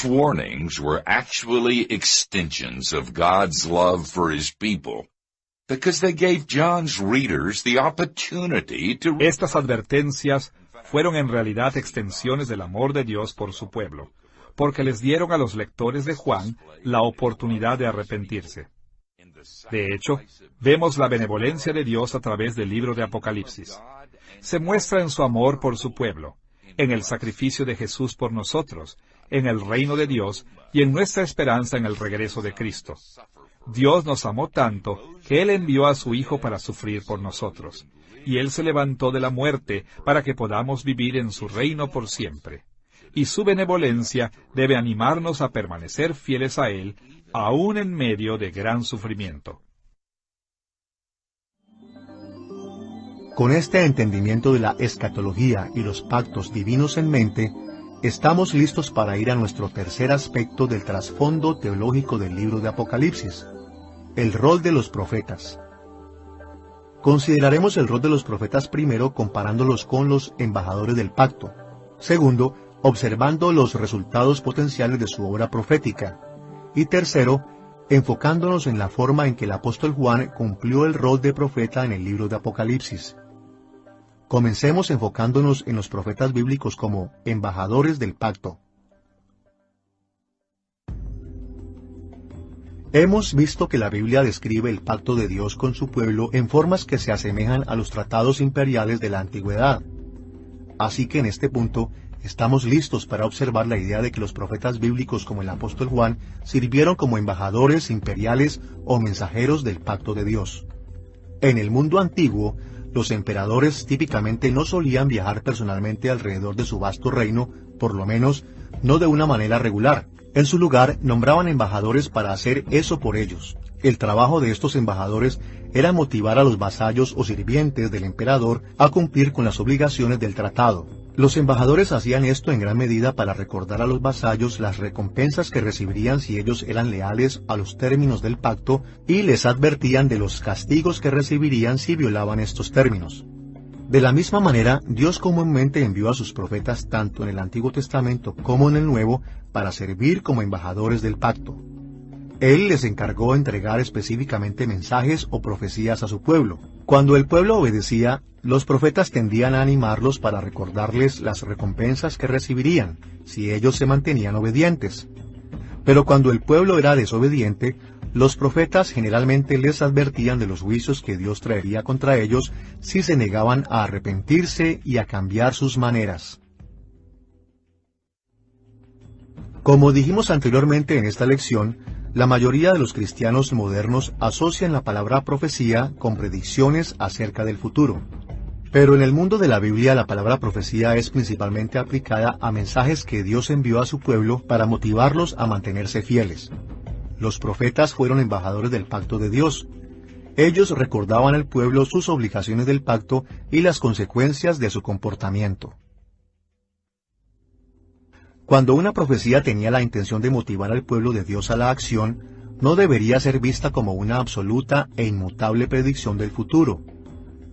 These warnings were actually extensions of God's love for His people, because they gave John's readers the opportunity to... Estas advertencias fueron en realidad extensiones del amor de Dios por su pueblo, porque les dieron a los lectores de Juan la oportunidad de arrepentirse. De hecho, vemos la benevolencia de Dios a través del libro de Apocalipsis. Se muestra en su amor por su pueblo, en el sacrificio de Jesús por nosotros, en el reino de Dios y en nuestra esperanza en el regreso de Cristo. Dios nos amó tanto que Él envió a su Hijo para sufrir por nosotros, y Él se levantó de la muerte para que podamos vivir en su reino por siempre. Y su benevolencia debe animarnos a permanecer fieles a Él, aún en medio de gran sufrimiento. Con este entendimiento de la escatología y los pactos divinos en mente, estamos listos para ir a nuestro tercer aspecto del trasfondo teológico del libro de Apocalipsis, el rol de los profetas. Consideraremos el rol de los profetas primero comparándolos con los embajadores del pacto. Segundo, observando los resultados potenciales de su obra profética. Y tercero, enfocándonos en la forma en que el apóstol Juan cumplió el rol de profeta en el libro de Apocalipsis. Comencemos enfocándonos en los profetas bíblicos como embajadores del pacto. Hemos visto que la Biblia describe el pacto de Dios con su pueblo en formas que se asemejan a los tratados imperiales de la antigüedad. Así que en este punto, estamos listos para observar la idea de que los profetas bíblicos como el apóstol Juan sirvieron como embajadores imperiales o mensajeros del pacto de Dios. En el mundo antiguo, los emperadores típicamente no solían viajar personalmente alrededor de su vasto reino, por lo menos no de una manera regular. En su lugar, nombraban embajadores para hacer eso por ellos. El trabajo de estos embajadores era motivar a los vasallos o sirvientes del emperador a cumplir con las obligaciones del tratado. Los embajadores hacían esto en gran medida para recordar a los vasallos las recompensas que recibirían si ellos eran leales a los términos del pacto y les advertían de los castigos que recibirían si violaban estos términos. De la misma manera, Dios comúnmente envió a sus profetas tanto en el Antiguo Testamento como en el Nuevo para servir como embajadores del pacto. Él les encargó entregar específicamente mensajes o profecías a su pueblo. Cuando el pueblo obedecía, los profetas tendían a animarlos para recordarles las recompensas que recibirían, si ellos se mantenían obedientes. Pero cuando el pueblo era desobediente, los profetas generalmente les advertían de los juicios que Dios traería contra ellos si se negaban a arrepentirse y a cambiar sus maneras. Como dijimos anteriormente en esta lección, la mayoría de los cristianos modernos asocian la palabra profecía con predicciones acerca del futuro. Pero en el mundo de la Biblia la palabra profecía es principalmente aplicada a mensajes que Dios envió a su pueblo para motivarlos a mantenerse fieles. Los profetas fueron embajadores del pacto de Dios. Ellos recordaban al pueblo sus obligaciones del pacto y las consecuencias de su comportamiento. Cuando una profecía tenía la intención de motivar al pueblo de Dios a la acción, no debería ser vista como una absoluta e inmutable predicción del futuro.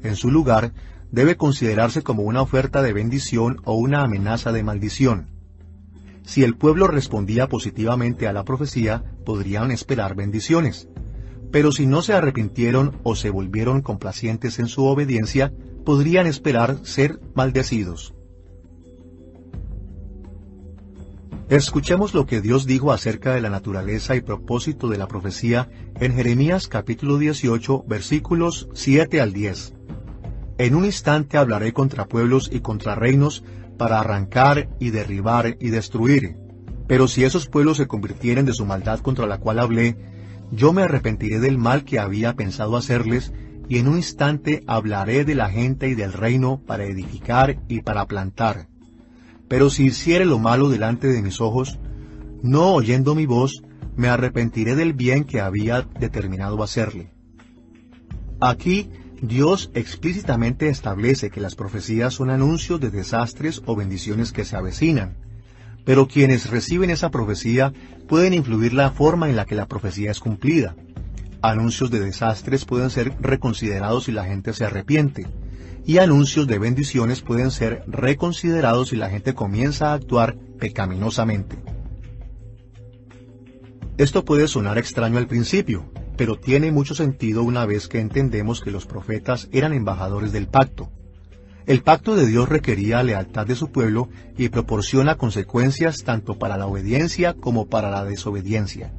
En su lugar, debe considerarse como una oferta de bendición o una amenaza de maldición. Si el pueblo respondía positivamente a la profecía, podrían esperar bendiciones. Pero si no se arrepintieron o se volvieron complacientes en su obediencia, podrían esperar ser maldecidos. Escuchemos lo que Dios dijo acerca de la naturaleza y propósito de la profecía en Jeremías capítulo 18, versículos 7 al 10. En un instante hablaré contra pueblos y contra reinos para arrancar y derribar y destruir. Pero si esos pueblos se convirtieren de su maldad contra la cual hablé, yo me arrepentiré del mal que había pensado hacerles, y en un instante hablaré de la gente y del reino para edificar y para plantar. Pero si hiciere lo malo delante de mis ojos, no oyendo mi voz, me arrepentiré del bien que había determinado hacerle. Aquí, Dios explícitamente establece que las profecías son anuncios de desastres o bendiciones que se avecinan, pero quienes reciben esa profecía pueden influir la forma en la que la profecía es cumplida. Anuncios de desastres pueden ser reconsiderados si la gente se arrepiente, y anuncios de bendiciones pueden ser reconsiderados si la gente comienza a actuar pecaminosamente. Esto puede sonar extraño al principio, pero tiene mucho sentido una vez que entendemos que los profetas eran embajadores del pacto. El pacto de Dios requería lealtad de su pueblo y proporciona consecuencias tanto para la obediencia como para la desobediencia.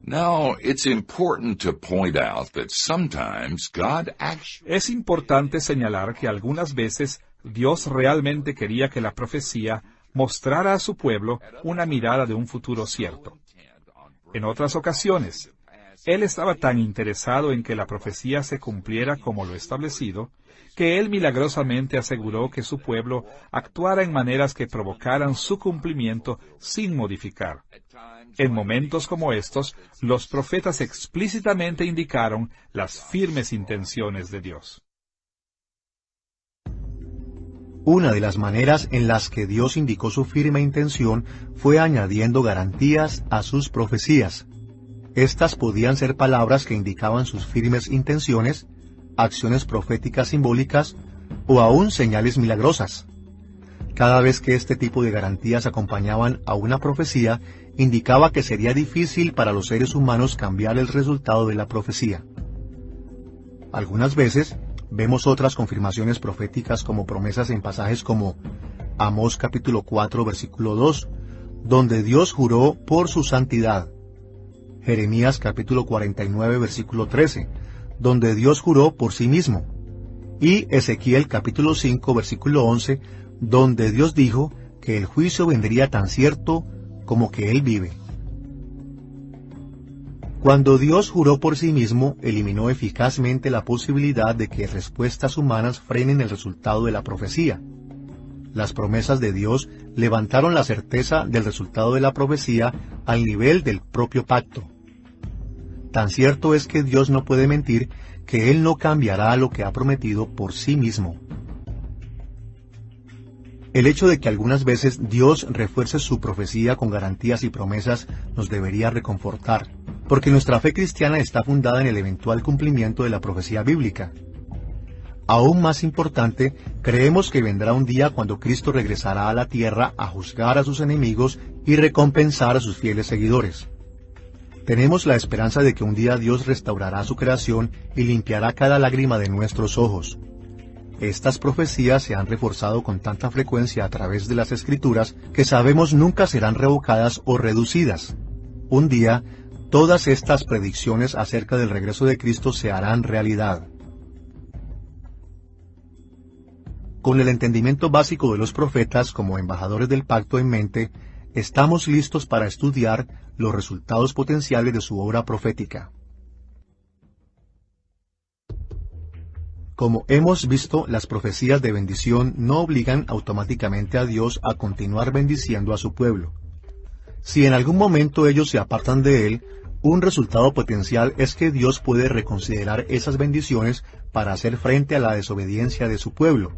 Now, it's important to point out that sometimes God actually... Es importante señalar que algunas veces Dios realmente quería que la profecía mostrara a su pueblo una mirada de un futuro cierto. En otras ocasiones, Él estaba tan interesado en que la profecía se cumpliera como lo establecido, que Él milagrosamente aseguró que su pueblo actuara en maneras que provocaran su cumplimiento sin modificar. En momentos como estos, los profetas explícitamente indicaron las firmes intenciones de Dios. Una de las maneras en las que Dios indicó su firme intención fue añadiendo garantías a sus profecías. Estas podían ser palabras que indicaban sus firmes intenciones, acciones proféticas simbólicas o aún señales milagrosas. Cada vez que este tipo de garantías acompañaban a una profecía, indicaba que sería difícil para los seres humanos cambiar el resultado de la profecía. Algunas veces, vemos otras confirmaciones proféticas como promesas en pasajes como Amós capítulo 4 versículo 2, donde Dios juró por su santidad. Jeremías capítulo 49 versículo 13, donde Dios juró por sí mismo. Y Ezequiel capítulo 5 versículo 11, donde Dios dijo que el juicio vendría tan cierto como que Él vive. Cuando Dios juró por sí mismo, eliminó eficazmente la posibilidad de que respuestas humanas frenen el resultado de la profecía. Las promesas de Dios levantaron la certeza del resultado de la profecía al nivel del propio pacto. Tan cierto es que Dios no puede mentir que Él no cambiará lo que ha prometido por sí mismo. El hecho de que algunas veces Dios refuerce su profecía con garantías y promesas nos debería reconfortar, porque nuestra fe cristiana está fundada en el eventual cumplimiento de la profecía bíblica. Aún más importante, creemos que vendrá un día cuando Cristo regresará a la tierra a juzgar a sus enemigos y recompensar a sus fieles seguidores. Tenemos la esperanza de que un día Dios restaurará su creación y limpiará cada lágrima de nuestros ojos. Estas profecías se han reforzado con tanta frecuencia a través de las Escrituras que sabemos nunca serán revocadas o reducidas. Un día, todas estas predicciones acerca del regreso de Cristo se harán realidad. Con el entendimiento básico de los profetas como embajadores del pacto en mente, estamos listos para estudiar los resultados potenciales de su obra profética. Como hemos visto, las profecías de bendición no obligan automáticamente a Dios a continuar bendiciendo a su pueblo. Si en algún momento ellos se apartan de Él, un resultado potencial es que Dios puede reconsiderar esas bendiciones para hacer frente a la desobediencia de su pueblo.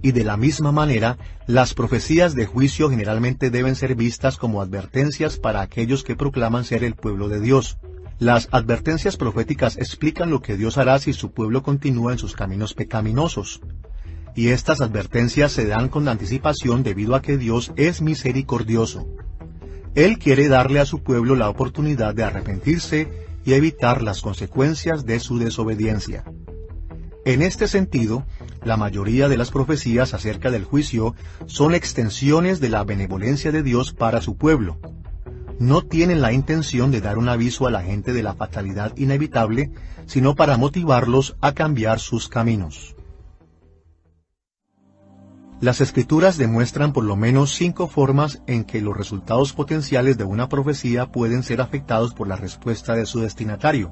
Y de la misma manera, las profecías de juicio generalmente deben ser vistas como advertencias para aquellos que proclaman ser el pueblo de Dios. Las advertencias proféticas explican lo que Dios hará si su pueblo continúa en sus caminos pecaminosos. Y estas advertencias se dan con anticipación debido a que Dios es misericordioso. Él quiere darle a su pueblo la oportunidad de arrepentirse y evitar las consecuencias de su desobediencia. En este sentido, la mayoría de las profecías acerca del juicio son extensiones de la benevolencia de Dios para su pueblo. No tienen la intención de dar un aviso a la gente de la fatalidad inevitable, sino para motivarlos a cambiar sus caminos. Las Escrituras demuestran por lo menos 5 formas en que los resultados potenciales de una profecía pueden ser afectados por la respuesta de su destinatario.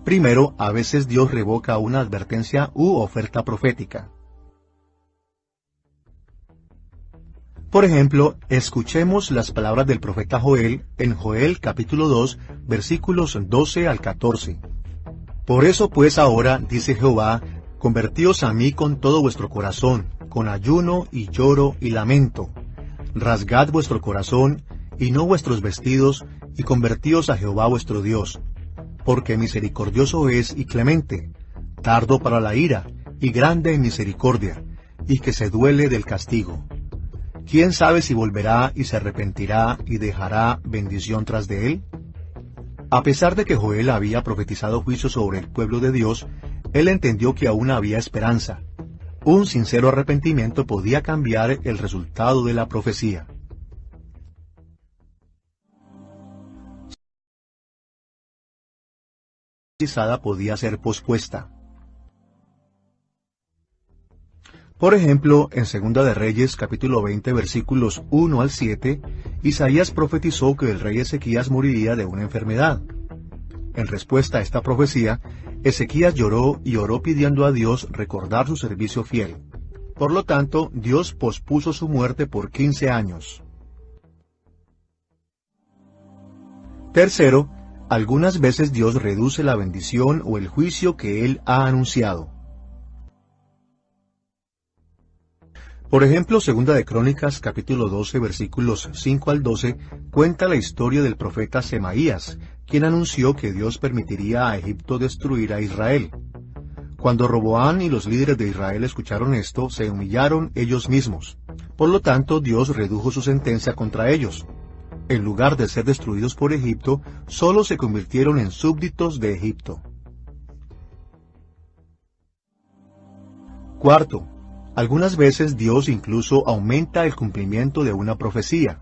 Primero, a veces Dios revoca una advertencia u oferta profética. Por ejemplo, escuchemos las palabras del profeta Joel en Joel capítulo 2, versículos 12 al 14. Por eso pues ahora, dice Jehová, convertíos a mí con todo vuestro corazón, con ayuno y lloro y lamento. Rasgad vuestro corazón y no vuestros vestidos, y convertíos a Jehová vuestro Dios. Porque misericordioso es y clemente, tardo para la ira, y grande en misericordia, y que se duele del castigo. ¿Quién sabe si volverá y se arrepentirá y dejará bendición tras de él? A pesar de que Joel había profetizado juicio sobre el pueblo de Dios, él entendió que aún había esperanza. Un sincero arrepentimiento podía cambiar el resultado de la profecía. Podía ser pospuesta. Por ejemplo, en 2 de Reyes, capítulo 20, versículos 1 al 7, Isaías profetizó que el rey Ezequías moriría de una enfermedad. En respuesta a esta profecía, Ezequías lloró y oró pidiendo a Dios recordar su servicio fiel. Por lo tanto, Dios pospuso su muerte por 15 años. Tercero, algunas veces Dios reduce la bendición o el juicio que Él ha anunciado. Por ejemplo, 2 de Crónicas, capítulo 12, versículos 5 al 12, cuenta la historia del profeta Semaías, quien anunció que Dios permitiría a Egipto destruir a Israel. Cuando Roboán y los líderes de Israel escucharon esto, se humillaron ellos mismos. Por lo tanto, Dios redujo su sentencia contra ellos. En lugar de ser destruidos por Egipto, solo se convirtieron en súbditos de Egipto. Cuarto, algunas veces Dios incluso aumenta el cumplimiento de una profecía.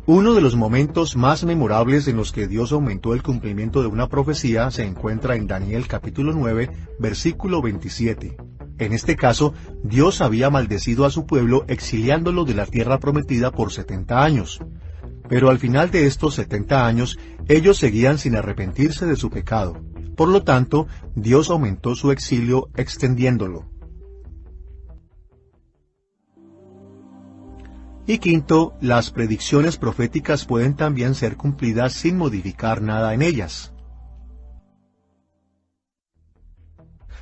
Uno de los momentos más memorables en los que Dios aumentó el cumplimiento de una profecía se encuentra en Daniel capítulo 9, versículo 27. En este caso, Dios había maldecido a su pueblo exiliándolo de la tierra prometida por 70 años. Pero al final de estos 70 años, ellos seguían sin arrepentirse de su pecado. Por lo tanto, Dios aumentó su exilio extendiéndolo. Y quinto, las predicciones proféticas pueden también ser cumplidas sin modificar nada en ellas.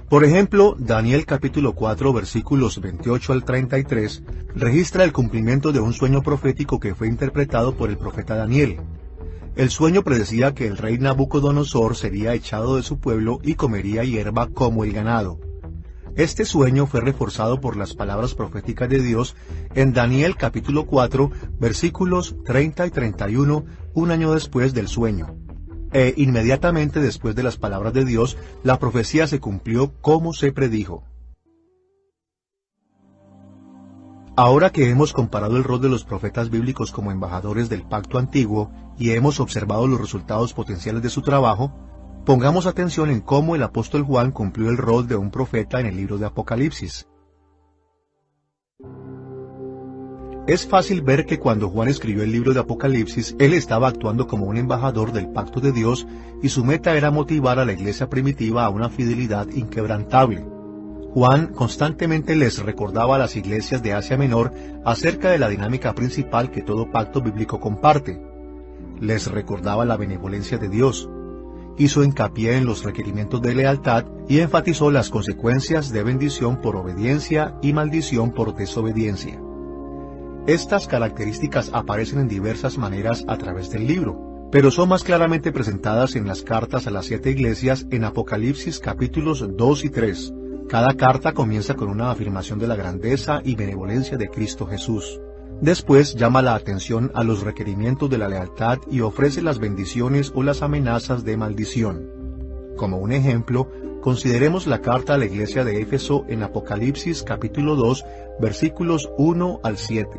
Por ejemplo, Daniel capítulo 4 versículos 28 al 33 registra el cumplimiento de un sueño profético que fue interpretado por el profeta Daniel. El sueño predecía que el rey Nabucodonosor sería echado de su pueblo y comería hierba como el ganado. Este sueño fue reforzado por las palabras proféticas de Dios en Daniel capítulo 4, versículos 30 y 31, un año después del sueño. E inmediatamente después de las palabras de Dios, la profecía se cumplió como se predijo. Ahora que hemos comparado el rol de los profetas bíblicos como embajadores del pacto antiguo y hemos observado los resultados potenciales de su trabajo, pongamos atención en cómo el apóstol Juan cumplió el rol de un profeta en el libro de Apocalipsis. Es fácil ver que cuando Juan escribió el libro de Apocalipsis, él estaba actuando como un embajador del pacto de Dios y su meta era motivar a la iglesia primitiva a una fidelidad inquebrantable. Juan constantemente les recordaba a las iglesias de Asia Menor acerca de la dinámica principal que todo pacto bíblico comparte. Les recordaba la benevolencia de Dios. Hizo hincapié en los requerimientos de lealtad y enfatizó las consecuencias de bendición por obediencia y maldición por desobediencia. Estas características aparecen en diversas maneras a través del libro, pero son más claramente presentadas en las cartas a las 7 iglesias en Apocalipsis capítulos 2 y 3. Cada carta comienza con una afirmación de la grandeza y benevolencia de Cristo Jesús. Después llama la atención a los requerimientos de la lealtad y ofrece las bendiciones o las amenazas de maldición. Como un ejemplo, consideremos la carta a la iglesia de Éfeso en Apocalipsis capítulo 2, versículos 1 al 7.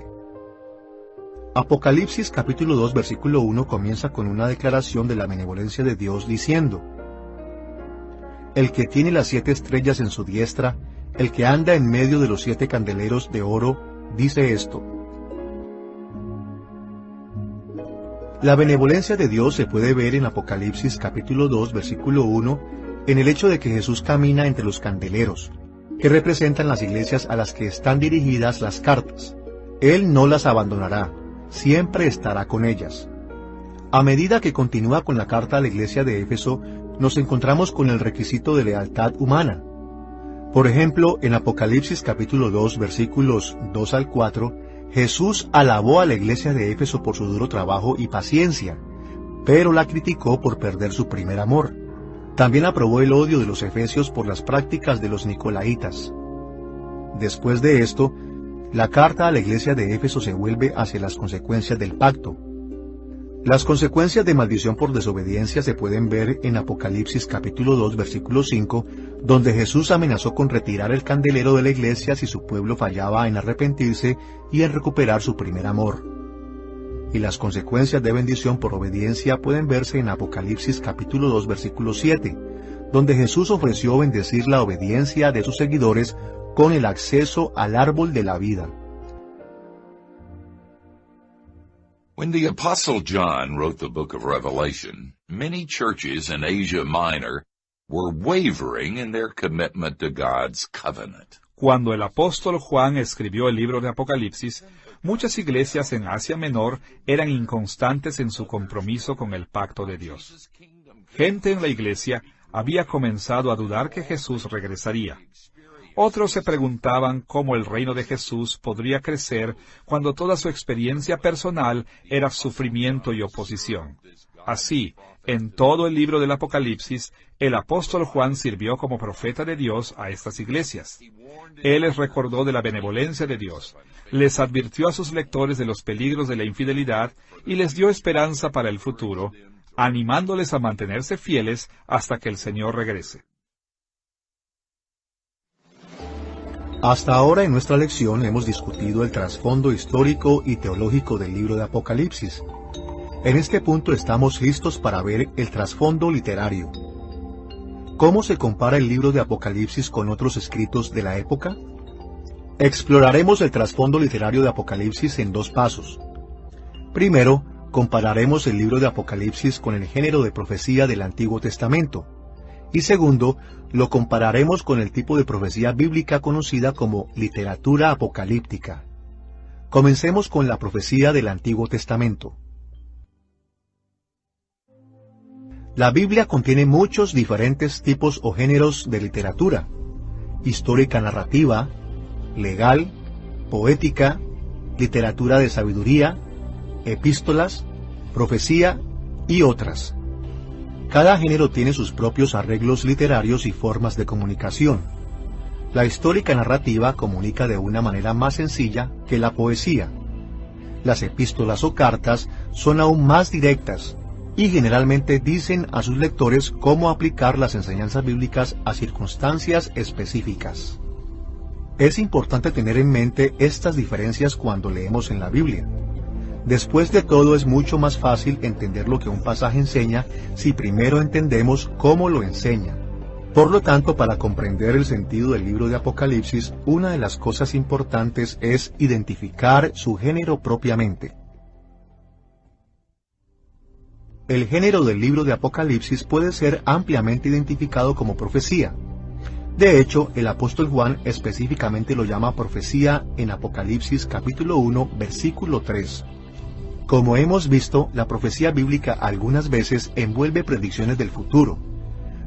Apocalipsis capítulo 2, versículo 1 comienza con una declaración de la benevolencia de Dios diciendo: El que tiene las 7 estrellas en su diestra, el que anda en medio de los 7 candeleros de oro, dice esto. La benevolencia de Dios se puede ver en Apocalipsis capítulo 2, versículo 1, en el hecho de que Jesús camina entre los candeleros, que representan las iglesias a las que están dirigidas las cartas. Él no las abandonará, siempre estará con ellas. A medida que continúa con la carta a la iglesia de Éfeso, nos encontramos con el requisito de lealtad humana. Por ejemplo, en Apocalipsis capítulo 2, versículos 2 al 4, Jesús alabó a la iglesia de Éfeso por su duro trabajo y paciencia, pero la criticó por perder su primer amor. También aprobó el odio de los efesios por las prácticas de los nicolaitas. Después de esto, la carta a la iglesia de Éfeso se vuelve hacia las consecuencias del pacto. Las consecuencias de maldición por desobediencia se pueden ver en Apocalipsis capítulo 2, versículo 5, donde Jesús amenazó con retirar el candelero de la iglesia si su pueblo fallaba en arrepentirse y en recuperar su primer amor. Y las consecuencias de bendición por obediencia pueden verse en Apocalipsis capítulo 2, versículo 7, donde Jesús ofreció bendecir la obediencia de sus seguidores con el acceso al árbol de la vida. When the Apostle John wrote the book of Revelation, many churches in Asia Minor were wavering in their commitment to God's covenant. Cuando el apóstol Juan escribió el libro de Apocalipsis, muchas iglesias en Asia Menor eran inconstantes en su compromiso con el pacto de Dios. Gente en la iglesia había comenzado a dudar que Jesús regresaría. Otros se preguntaban cómo el reino de Jesús podría crecer cuando toda su experiencia personal era sufrimiento y oposición. Así, en todo el libro del Apocalipsis, el apóstol Juan sirvió como profeta de Dios a estas iglesias. Él les recordó de la benevolencia de Dios, les advirtió a sus lectores de los peligros de la infidelidad y les dio esperanza para el futuro, animándoles a mantenerse fieles hasta que el Señor regrese. Hasta ahora en nuestra lección hemos discutido el trasfondo histórico y teológico del libro de Apocalipsis. En este punto estamos listos para ver el trasfondo literario. ¿Cómo se compara el libro de Apocalipsis con otros escritos de la época? Exploraremos el trasfondo literario de Apocalipsis en dos pasos. Primero, compararemos el libro de Apocalipsis con el género de profecía del Antiguo Testamento. Y segundo, lo compararemos con el tipo de profecía bíblica conocida como literatura apocalíptica. Comencemos con la profecía del Antiguo Testamento. La Biblia contiene muchos diferentes tipos o géneros de literatura: histórica narrativa, legal, poética, literatura de sabiduría, epístolas, profecía y otras. Cada género tiene sus propios arreglos literarios y formas de comunicación. La histórica narrativa comunica de una manera más sencilla que la poesía. Las epístolas o cartas son aún más directas y generalmente dicen a sus lectores cómo aplicar las enseñanzas bíblicas a circunstancias específicas. Es importante tener en mente estas diferencias cuando leemos en la Biblia. Después de todo, es mucho más fácil entender lo que un pasaje enseña si primero entendemos cómo lo enseña. Por lo tanto, para comprender el sentido del libro de Apocalipsis, una de las cosas importantes es identificar su género propiamente. El género del libro de Apocalipsis puede ser ampliamente identificado como profecía. De hecho, el apóstol Juan específicamente lo llama profecía en Apocalipsis capítulo 1, versículo 3. Como hemos visto, la profecía bíblica algunas veces envuelve predicciones del futuro,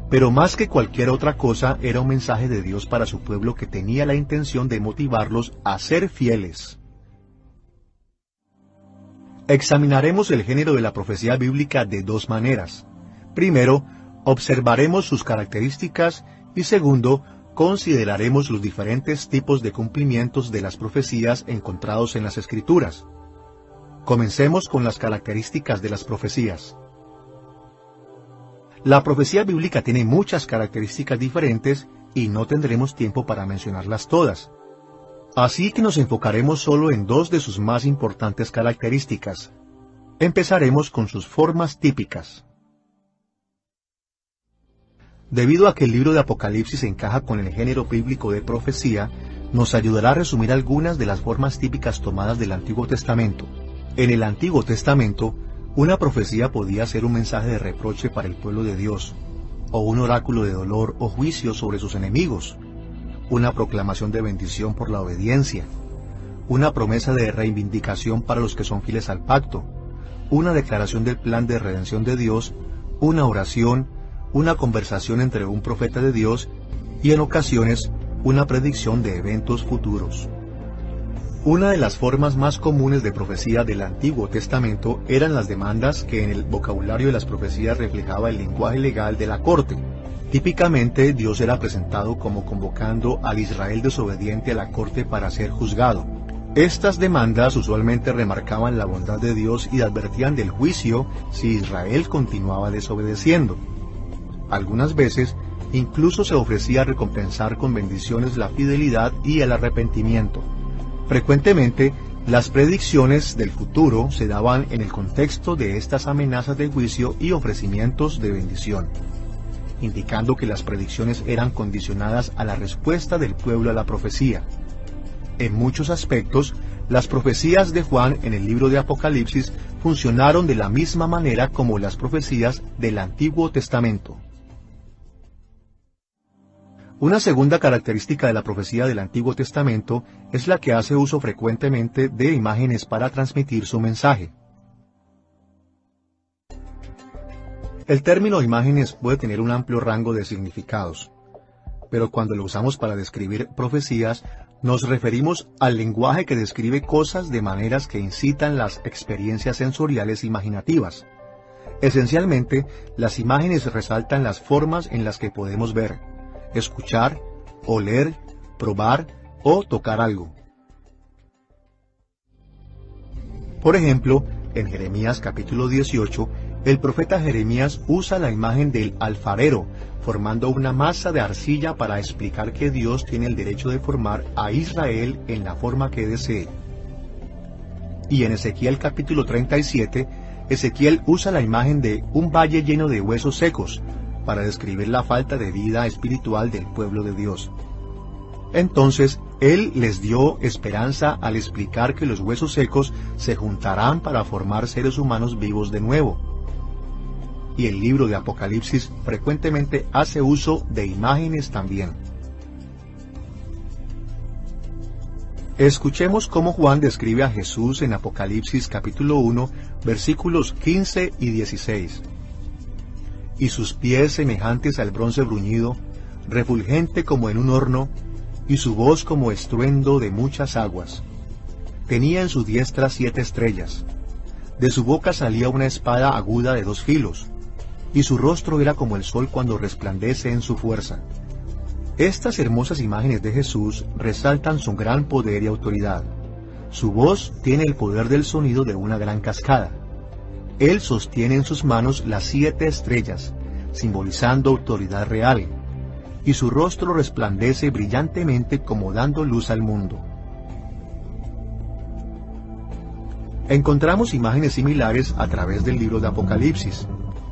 pero más que cualquier otra cosa era un mensaje de Dios para su pueblo que tenía la intención de motivarlos a ser fieles. Examinaremos el género de la profecía bíblica de dos maneras. Primero, observaremos sus características y segundo, consideraremos los diferentes tipos de cumplimientos de las profecías encontrados en las Escrituras. Comencemos con las características de las profecías. La profecía bíblica tiene muchas características diferentes y no tendremos tiempo para mencionarlas todas. Así que nos enfocaremos solo en dos de sus más importantes características. Empezaremos con sus formas típicas. Debido a que el libro de Apocalipsis encaja con el género bíblico de profecía, nos ayudará a resumir algunas de las formas típicas tomadas del Antiguo Testamento. En el Antiguo Testamento, una profecía podía ser un mensaje de reproche para el pueblo de Dios, o un oráculo de dolor o juicio sobre sus enemigos, una proclamación de bendición por la obediencia, una promesa de reivindicación para los que son fieles al pacto, una declaración del plan de redención de Dios, una oración, una conversación entre un profeta de Dios y en ocasiones una predicción de eventos futuros. Una de las formas más comunes de profecía del Antiguo Testamento eran las demandas que en el vocabulario de las profecías reflejaba el lenguaje legal de la corte. Típicamente, Dios era presentado como convocando al Israel desobediente a la corte para ser juzgado. Estas demandas usualmente remarcaban la bondad de Dios y advertían del juicio si Israel continuaba desobedeciendo. Algunas veces, incluso se ofrecía recompensar con bendiciones la fidelidad y el arrepentimiento. Frecuentemente, las predicciones del futuro se daban en el contexto de estas amenazas de juicio y ofrecimientos de bendición, indicando que las predicciones eran condicionadas a la respuesta del pueblo a la profecía. En muchos aspectos, las profecías de Juan en el libro de Apocalipsis funcionaron de la misma manera como las profecías del Antiguo Testamento. Una segunda característica de la profecía del Antiguo Testamento es la que hace uso frecuentemente de imágenes para transmitir su mensaje. El término imágenes puede tener un amplio rango de significados, pero cuando lo usamos para describir profecías, nos referimos al lenguaje que describe cosas de maneras que incitan las experiencias sensoriales imaginativas. Esencialmente, las imágenes resaltan las formas en las que podemos ver, escuchar, oler, probar o tocar algo. Por ejemplo, en Jeremías capítulo 18, el profeta Jeremías usa la imagen del alfarero, formando una masa de arcilla para explicar que Dios tiene el derecho de formar a Israel en la forma que desee. Y en Ezequiel capítulo 37, Ezequiel usa la imagen de un valle lleno de huesos secos, para describir la falta de vida espiritual del pueblo de Dios. Entonces, Él les dio esperanza al explicar que los huesos secos se juntarán para formar seres humanos vivos de nuevo. Y el libro de Apocalipsis frecuentemente hace uso de imágenes también. Escuchemos cómo Juan describe a Jesús en Apocalipsis capítulo 1, versículos 15 y 16. Y sus pies semejantes al bronce bruñido, refulgente como en un horno, y su voz como estruendo de muchas aguas. Tenía en su diestra 7 estrellas. De su boca salía una espada aguda de 2 filos, y su rostro era como el sol cuando resplandece en su fuerza. Estas hermosas imágenes de Jesús resaltan su gran poder y autoridad. Su voz tiene el poder del sonido de una gran cascada. Él sostiene en sus manos las 7 estrellas, simbolizando autoridad real, y su rostro resplandece brillantemente como dando luz al mundo. Encontramos imágenes similares a través del libro de Apocalipsis.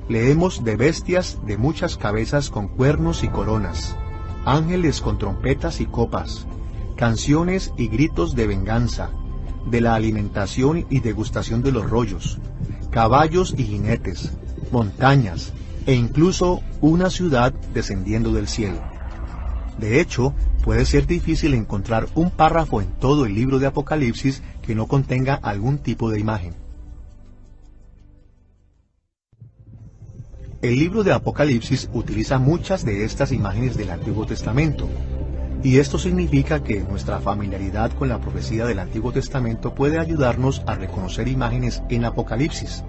Leemos de bestias de muchas cabezas con cuernos y coronas, ángeles con trompetas y copas, canciones y gritos de venganza, de la alimentación y degustación de los rollos, caballos y jinetes, montañas, e incluso una ciudad descendiendo del cielo. De hecho, puede ser difícil encontrar un párrafo en todo el libro de Apocalipsis que no contenga algún tipo de imagen. El libro de Apocalipsis utiliza muchas de estas imágenes del Antiguo Testamento, y esto significa que nuestra familiaridad con la profecía del Antiguo Testamento puede ayudarnos a reconocer imágenes en Apocalipsis.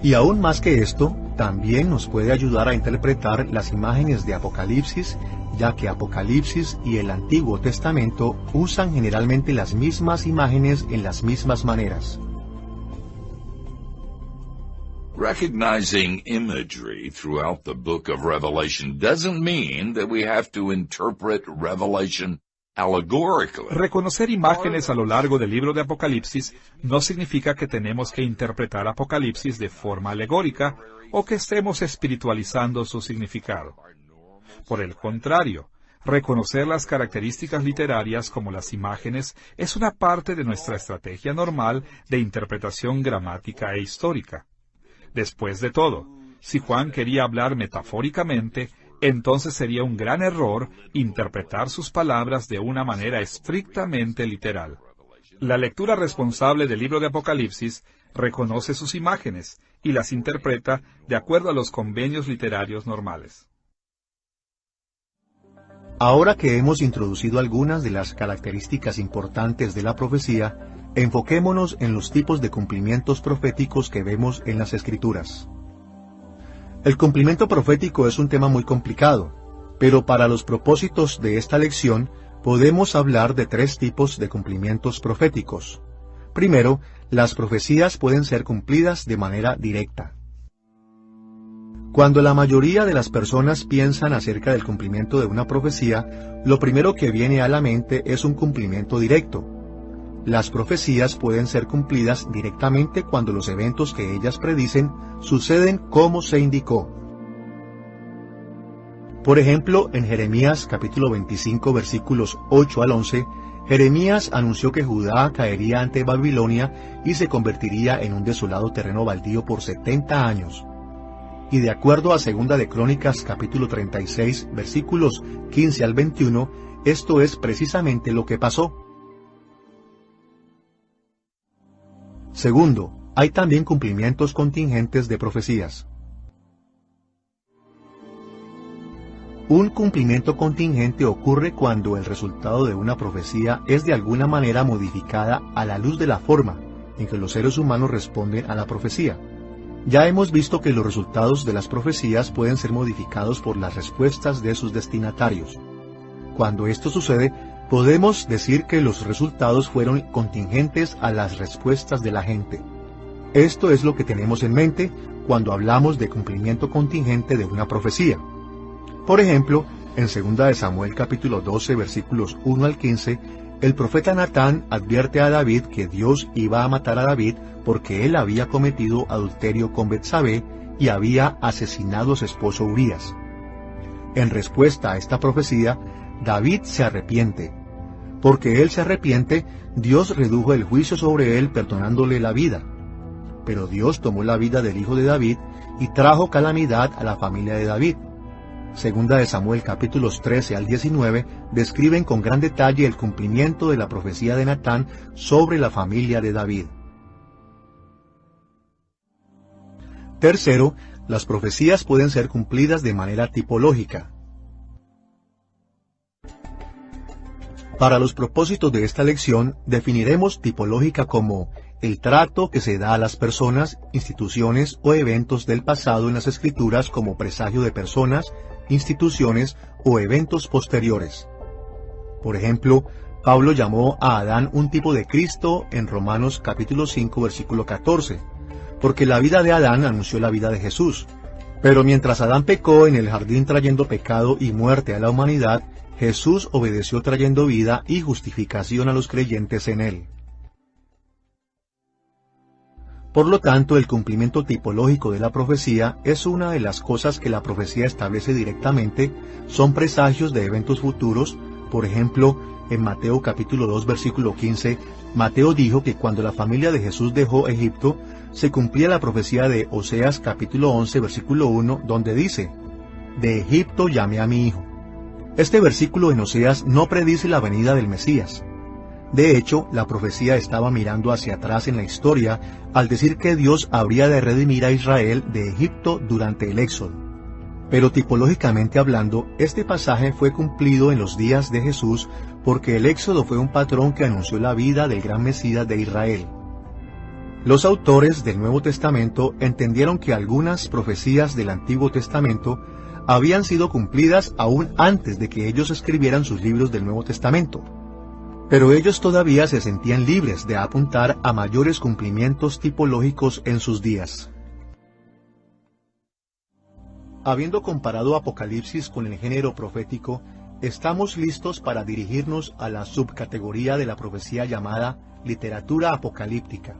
Y aún más que esto, también nos puede ayudar a interpretar las imágenes de Apocalipsis, ya que Apocalipsis y el Antiguo Testamento usan generalmente las mismas imágenes en las mismas maneras. Recognizing imagery throughout the book of Revelation doesn't mean that we have to interpret Revelation allegorically. Reconocer imágenes a lo largo del libro de Apocalipsis no significa que tenemos que interpretar Apocalipsis de forma alegórica o que estemos espiritualizando su significado. Por el contrario, reconocer las características literarias como las imágenes es una parte de nuestra estrategia normal de interpretación gramática e histórica. Después de todo, si Juan quería hablar metafóricamente, entonces sería un gran error interpretar sus palabras de una manera estrictamente literal. La lectura responsable del libro de Apocalipsis reconoce sus imágenes y las interpreta de acuerdo a los convenios literarios normales. Ahora que hemos introducido algunas de las características importantes de la profecía, enfoquémonos en los tipos de cumplimientos proféticos que vemos en las Escrituras. El cumplimiento profético es un tema muy complicado, pero para los propósitos de esta lección podemos hablar de tres tipos de cumplimientos proféticos. Primero, las profecías pueden ser cumplidas de manera directa. Cuando la mayoría de las personas piensan acerca del cumplimiento de una profecía, lo primero que viene a la mente es un cumplimiento directo. Las profecías pueden ser cumplidas directamente cuando los eventos que ellas predicen suceden como se indicó. Por ejemplo, en Jeremías capítulo 25 versículos 8 al 11, Jeremías anunció que Judá caería ante Babilonia y se convertiría en un desolado terreno baldío por 70 años. Y de acuerdo a 2 de Crónicas capítulo 36 versículos 15 al 21, esto es precisamente lo que pasó. Segundo, hay también cumplimientos contingentes de profecías. Un cumplimiento contingente ocurre cuando el resultado de una profecía es de alguna manera modificada a la luz de la forma en que los seres humanos responden a la profecía. Ya hemos visto que los resultados de las profecías pueden ser modificados por las respuestas de sus destinatarios. Cuando esto sucede, podemos decir que los resultados fueron contingentes a las respuestas de la gente. Esto es lo que tenemos en mente cuando hablamos de cumplimiento contingente de una profecía. Por ejemplo, en 2 de Samuel capítulo 12 versículos 1 al 15, el profeta Natán advierte a David que Dios iba a matar a David porque él había cometido adulterio con Betsabé y había asesinado a su esposo Urías. En respuesta a esta profecía, David se arrepiente. Porque él se arrepiente, Dios redujo el juicio sobre él perdonándole la vida. Pero Dios tomó la vida del hijo de David y trajo calamidad a la familia de David. Segunda de Samuel capítulos 13 al 19 describen con gran detalle el cumplimiento de la profecía de Natán sobre la familia de David. Tercero, las profecías pueden ser cumplidas de manera tipológica. Para los propósitos de esta lección, definiremos tipológica como el trato que se da a las personas, instituciones o eventos del pasado en las Escrituras como presagio de personas, instituciones o eventos posteriores. Por ejemplo, Pablo llamó a Adán un tipo de Cristo en Romanos capítulo 5 versículo 14, porque la vida de Adán anunció la vida de Jesús. Pero mientras Adán pecó en el jardín trayendo pecado y muerte a la humanidad, Jesús obedeció trayendo vida y justificación a los creyentes en él. Por lo tanto, el cumplimiento tipológico de la profecía es una de las cosas que la profecía establece directamente, son presagios de eventos futuros. Por ejemplo, en Mateo capítulo 2 versículo 15, Mateo dijo que cuando la familia de Jesús dejó Egipto, se cumplía la profecía de Oseas capítulo 11 versículo 1, donde dice: «De Egipto llamé a mi hijo». Este versículo en Oseas no predice la venida del Mesías. De hecho, la profecía estaba mirando hacia atrás en la historia al decir que Dios habría de redimir a Israel de Egipto durante el Éxodo. Pero tipológicamente hablando, este pasaje fue cumplido en los días de Jesús porque el Éxodo fue un patrón que anunció la vida del gran Mesías de Israel. Los autores del Nuevo Testamento entendieron que algunas profecías del Antiguo Testamento habían sido cumplidas aún antes de que ellos escribieran sus libros del Nuevo Testamento. Pero ellos todavía se sentían libres de apuntar a mayores cumplimientos tipológicos en sus días. Habiendo comparado Apocalipsis con el género profético, estamos listos para dirigirnos a la subcategoría de la profecía llamada literatura apocalíptica.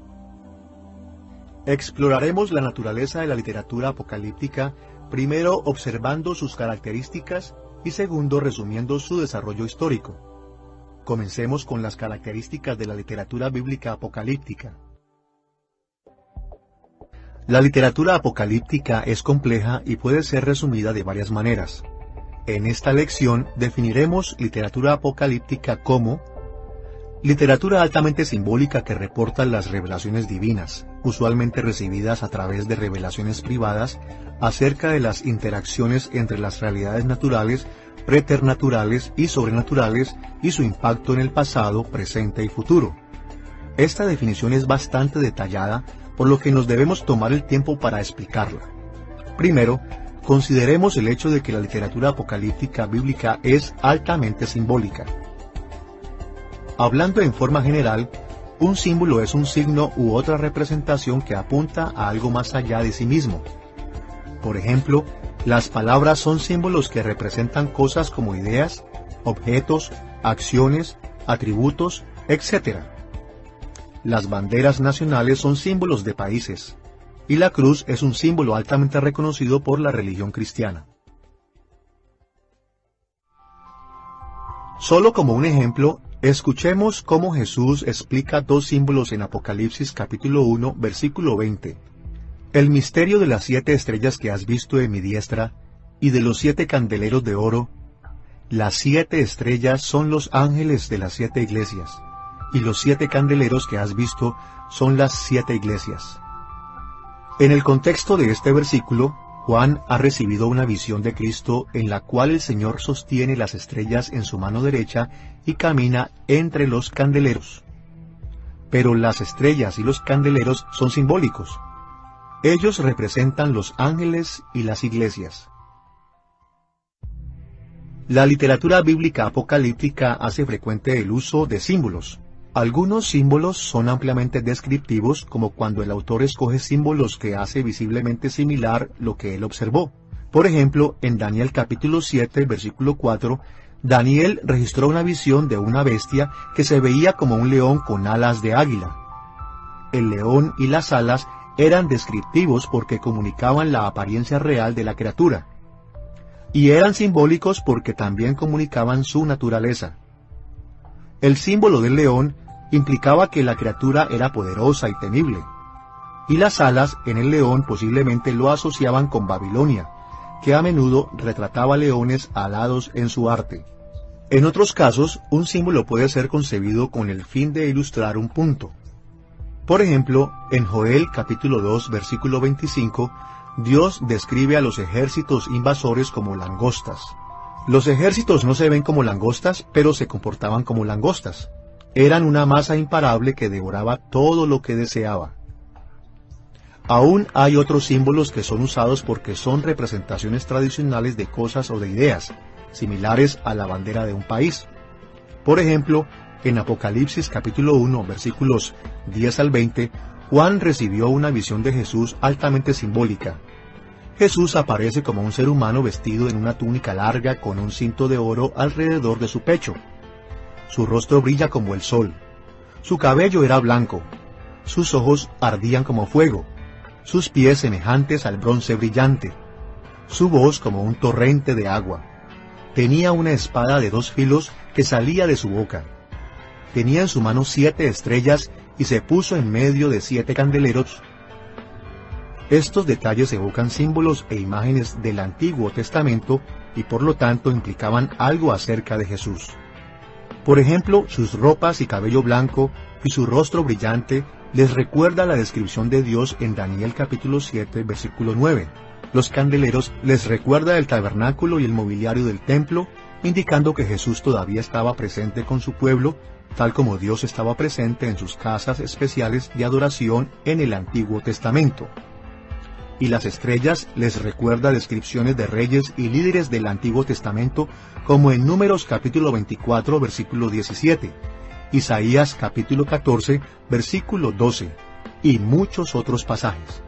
Exploraremos la naturaleza de la literatura apocalíptica, primero observando sus características y segundo resumiendo su desarrollo histórico. Comencemos con las características de la literatura bíblica apocalíptica. La literatura apocalíptica es compleja y puede ser resumida de varias maneras. En esta lección definiremos literatura apocalíptica como literatura altamente simbólica que reporta las revelaciones divinas, usualmente recibidas a través de revelaciones privadas acerca de las interacciones entre las realidades naturales, preternaturales y sobrenaturales y su impacto en el pasado, presente y futuro. Esta definición es bastante detallada, por lo que nos debemos tomar el tiempo para explicarla. Primero, consideremos el hecho de que la literatura apocalíptica bíblica es altamente simbólica. Hablando en forma general, un símbolo es un signo u otra representación que apunta a algo más allá de sí mismo. Por ejemplo, las palabras son símbolos que representan cosas como ideas, objetos, acciones, atributos, etc. Las banderas nacionales son símbolos de países, y la cruz es un símbolo altamente reconocido por la religión cristiana. Solo como un ejemplo, escuchemos cómo Jesús explica dos símbolos en Apocalipsis capítulo 1, versículo 20. El misterio de las 7 estrellas que has visto en mi diestra, y de los 7 candeleros de oro. Las 7 estrellas son los ángeles de las 7 iglesias, y los 7 candeleros que has visto son las 7 iglesias. En el contexto de este versículo, Juan ha recibido una visión de Cristo en la cual el Señor sostiene las estrellas en su mano derecha y camina entre los candeleros. Pero las estrellas y los candeleros son simbólicos. Ellos representan los ángeles y las iglesias. La literatura bíblica apocalíptica hace frecuente el uso de símbolos. Algunos símbolos son ampliamente descriptivos, como cuando el autor escoge símbolos que hace visiblemente similar lo que él observó. Por ejemplo, en Daniel capítulo 7, versículo 4, Daniel registró una visión de una bestia que se veía como un león con alas de águila. El león y las alas eran descriptivos porque comunicaban la apariencia real de la criatura. Y eran simbólicos porque también comunicaban su naturaleza. El símbolo del león implicaba que la criatura era poderosa y temible, y las alas en el león posiblemente lo asociaban con Babilonia, que a menudo retrataba leones alados en su arte. En otros casos, un símbolo puede ser concebido con el fin de ilustrar un punto. Por ejemplo, en Joel capítulo 2, versículo 25, Dios describe a los ejércitos invasores como langostas. Los ejércitos no se ven como langostas, pero se comportaban como langostas. Eran una masa imparable que devoraba todo lo que deseaba. Aún hay otros símbolos que son usados porque son representaciones tradicionales de cosas o de ideas, similares a la bandera de un país. Por ejemplo, en Apocalipsis capítulo 1, versículos 10 al 20, Juan recibió una visión de Jesús altamente simbólica. Jesús aparece como un ser humano vestido en una túnica larga con un cinto de oro alrededor de su pecho. Su rostro brilla como el sol. Su cabello era blanco. Sus ojos ardían como fuego. Sus pies semejantes al bronce brillante. Su voz como un torrente de agua. Tenía una espada de 2 filos que salía de su boca. Tenía en su mano 7 estrellas y se puso en medio de 7 candeleros. Estos detalles evocan símbolos e imágenes del Antiguo Testamento y por lo tanto implicaban algo acerca de Jesús. Por ejemplo, sus ropas y cabello blanco y su rostro brillante les recuerda la descripción de Dios en Daniel capítulo 7, versículo 9. Los candeleros les recuerda el tabernáculo y el mobiliario del templo, indicando que Jesús todavía estaba presente con su pueblo, tal como Dios estaba presente en sus casas especiales de adoración en el Antiguo Testamento. Y las estrellas les recuerda descripciones de reyes y líderes del Antiguo Testamento, como en Números capítulo 24, versículo 17, Isaías capítulo 14, versículo 12, y muchos otros pasajes.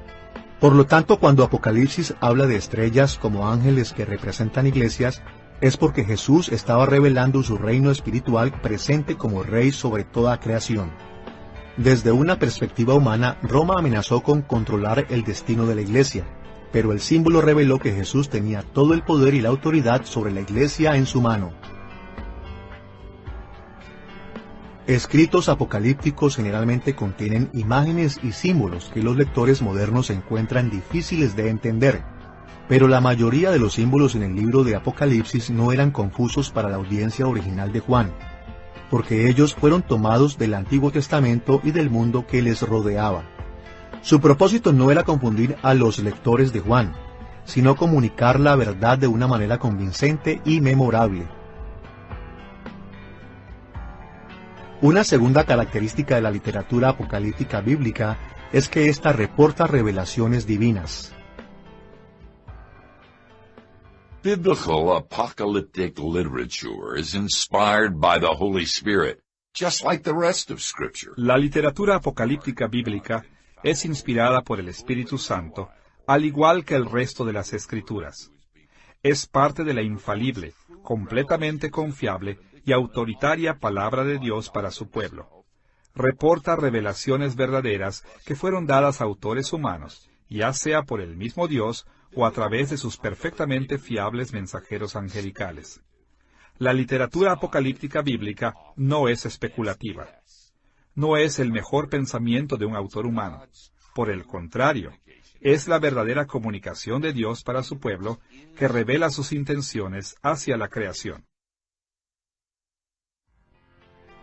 Por lo tanto, cuando Apocalipsis habla de estrellas como ángeles que representan iglesias, es porque Jesús estaba revelando su reino espiritual presente como rey sobre toda creación. Desde una perspectiva humana, Roma amenazó con controlar el destino de la iglesia, pero el símbolo reveló que Jesús tenía todo el poder y la autoridad sobre la iglesia en su mano. Escritos apocalípticos generalmente contienen imágenes y símbolos que los lectores modernos encuentran difíciles de entender, pero la mayoría de los símbolos en el libro de Apocalipsis no eran confusos para la audiencia original de Juan, porque ellos fueron tomados del Antiguo Testamento y del mundo que les rodeaba. Su propósito no era confundir a los lectores de Juan, sino comunicar la verdad de una manera convincente y memorable. Una segunda característica de la literatura apocalíptica bíblica es que ésta reporta revelaciones divinas. Biblical apocalyptic literature is inspired by the Holy Spirit, just like the rest of Scripture. La literatura apocalíptica bíblica es inspirada por el Espíritu Santo, al igual que el resto de las Escrituras. Es parte de la infalible, completamente confiable y autoritaria palabra de Dios para su pueblo. Reporta revelaciones verdaderas que fueron dadas a autores humanos, ya sea por el mismo Dios o a través de sus perfectamente fiables mensajeros angelicales. La literatura apocalíptica bíblica no es especulativa. No es el mejor pensamiento de un autor humano. Por el contrario, es la verdadera comunicación de Dios para su pueblo que revela sus intenciones hacia la creación.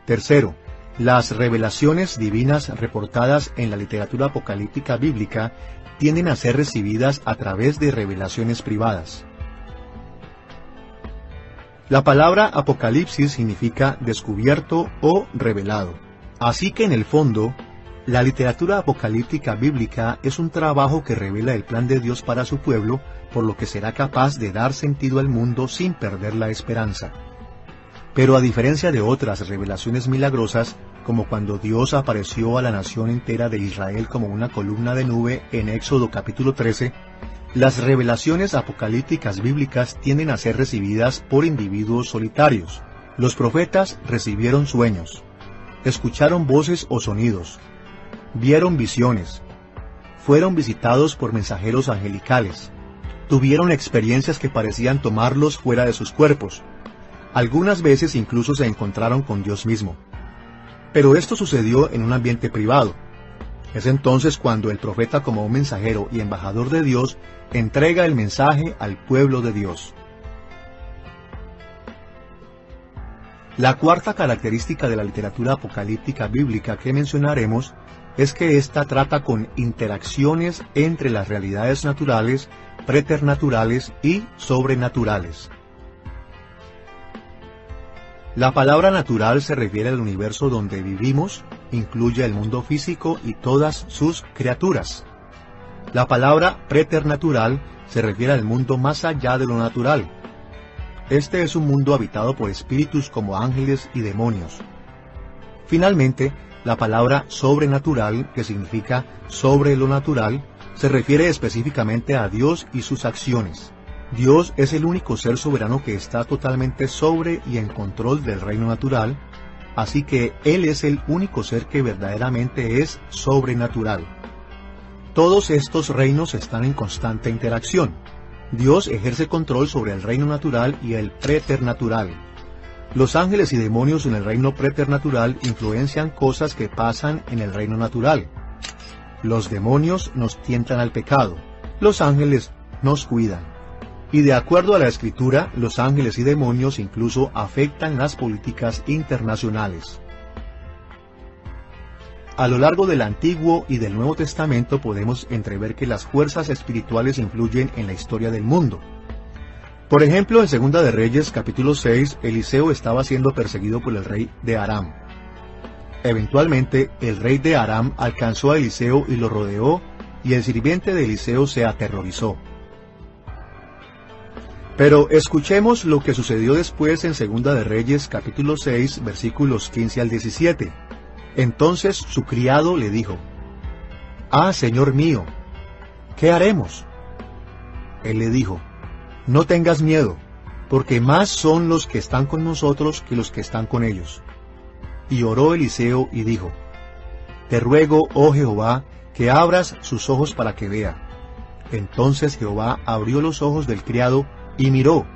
Tercero, las revelaciones divinas reportadas en la literatura apocalíptica bíblica tienden a ser recibidas a través de revelaciones privadas. La palabra apocalipsis significa descubierto o revelado. Así que en el fondo, la literatura apocalíptica bíblica es un trabajo que revela el plan de Dios para su pueblo, por lo que será capaz de dar sentido al mundo sin perder la esperanza. Pero a diferencia de otras revelaciones milagrosas, como cuando Dios apareció a la nación entera de Israel como una columna de nube en Éxodo capítulo 13, las revelaciones apocalípticas bíblicas tienden a ser recibidas por individuos solitarios. Los profetas recibieron sueños, escucharon voces o sonidos, vieron visiones, fueron visitados por mensajeros angelicales, tuvieron experiencias que parecían tomarlos fuera de sus cuerpos. Algunas veces incluso se encontraron con Dios mismo. Pero esto sucedió en un ambiente privado. Es entonces cuando el profeta, como un mensajero y embajador de Dios, entrega el mensaje al pueblo de Dios. La cuarta característica de la literatura apocalíptica bíblica que mencionaremos es que ésta trata con interacciones entre las realidades naturales, preternaturales y sobrenaturales. La palabra natural se refiere al universo donde vivimos, incluye el mundo físico y todas sus criaturas. La palabra preternatural se refiere al mundo más allá de lo natural. Este es un mundo habitado por espíritus como ángeles y demonios. Finalmente, la palabra sobrenatural, que significa sobre lo natural, se refiere específicamente a Dios y sus acciones. Dios es el único ser soberano que está totalmente sobre y en control del reino natural, así que Él es el único ser que verdaderamente es sobrenatural. Todos estos reinos están en constante interacción. Dios ejerce control sobre el reino natural y el preternatural. Los ángeles y demonios en el reino preternatural influencian cosas que pasan en el reino natural. Los demonios nos tientan al pecado. Los ángeles nos cuidan. Y de acuerdo a la Escritura, los ángeles y demonios incluso afectan las políticas internacionales. A lo largo del Antiguo y del Nuevo Testamento podemos entrever que las fuerzas espirituales influyen en la historia del mundo. Por ejemplo, en Segunda de Reyes, capítulo 6, Eliseo estaba siendo perseguido por el rey de Aram. Eventualmente, el rey de Aram alcanzó a Eliseo y lo rodeó, y el sirviente de Eliseo se aterrorizó. Pero escuchemos lo que sucedió después en Segunda de Reyes, capítulo 6, versículos 15 al 17. Entonces su criado le dijo: «Ah, señor mío, ¿qué haremos?» Él le dijo: «No tengas miedo, porque más son los que están con nosotros que los que están con ellos». Y oró Eliseo y dijo: «Te ruego, oh Jehová, que abras sus ojos para que vea». Entonces Jehová abrió los ojos del criado y miró,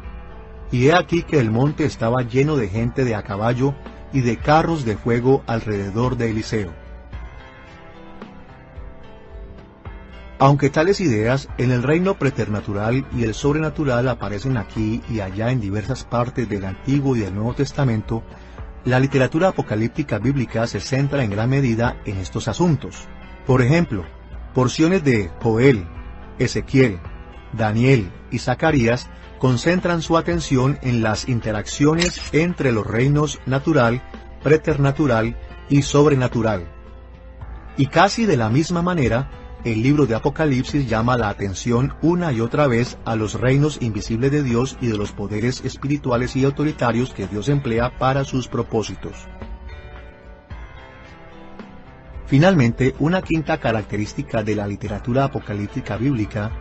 y he aquí que el monte estaba lleno de gente de a caballo y de carros de fuego alrededor de Eliseo. Aunque tales ideas en el reino preternatural y el sobrenatural aparecen aquí y allá en diversas partes del Antiguo y del Nuevo Testamento, la literatura apocalíptica bíblica se centra en gran medida en estos asuntos. Por ejemplo, porciones de Joel, Ezequiel, Daniel y Zacarías concentran su atención en las interacciones entre los reinos natural, preternatural y sobrenatural. Y casi de la misma manera, el libro de Apocalipsis llama la atención una y otra vez a los reinos invisibles de Dios y de los poderes espirituales y autoritarios que Dios emplea para sus propósitos. Finalmente, una quinta característica de la literatura apocalíptica bíblica